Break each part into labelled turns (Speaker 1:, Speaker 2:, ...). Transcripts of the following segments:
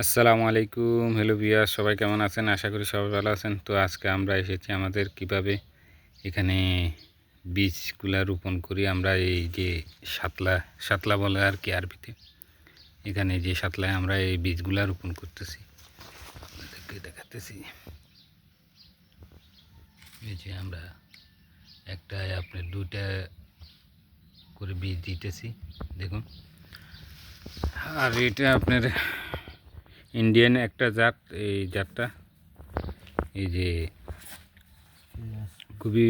Speaker 1: আসসালামু আলাইকুম। Hello viewers, সবাই কেমন আছেন? আশা করি সবাই ভালো আছেন। তো আজকে আমরা এসেছি আমাদের কিভাবে এখানে বীজগুলা রোপণ করি। আমরা এই যে শাতলা শাতলা বলে আর কি আরবিতে, এখানে যে শাতলায় আমরা এই বীজগুলা রোপণ করতেছি, আপনাদেরকে দেখাতেছি। এই যে আমরা একটায় আপনার দুইটা করে বীজ দিতেছি, দেখুন। আর এটা আপনার ইন্ডিয়ান একটা জাত, এই জাতটা এই যে খুবই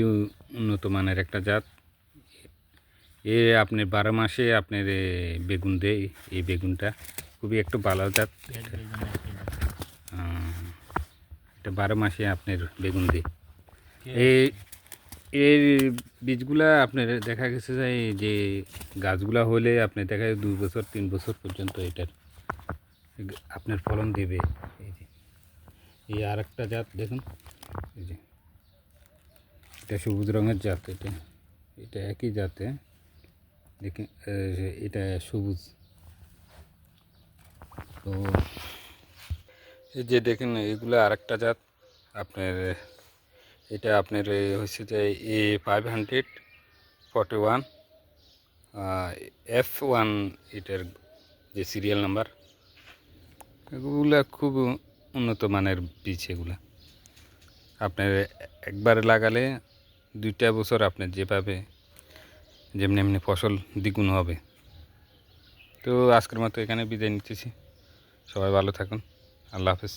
Speaker 1: উন্নত মানের একটা জাত। এ আপনার 12 মাসে আপনার বেগুন দেয়। এই বেগুনটা খুবই একটু ভালো জাত। এটা 12 মাসে আপনার বেগুন দেয়। এই এই বীজগুলা আপনার দেখা গেছে যে গাছগুলা হলে আপনার দেখা যায় 2 বছর 3 বছর পর্যন্ত এটার আপনার ফলন দেবে। এই যে এই আর একটা জাত দেখুন, এই যে এটা সবুজ রঙের জাত। এটা এটা একই জাতে, দেখুন। এটা সবুজ। তো এই যে দেখেন, এগুলো আরেকটা জাত আপনার। এটা আপনার হচ্ছে যে A541 F1, এটার যে সিরিয়াল নাম্বার। এগুলা খুব উন্নত মানের বীজ। এগুলা আপনার একবার লাগালে 2টা বছর আপনার যেভাবে যেমনি এমনি ফসল দ্বিগুণ হবে। তো আজকের মতো এখানে বিদায় নিতেছি। সবাই ভালো থাকুন। আল্লাহ হাফেজ।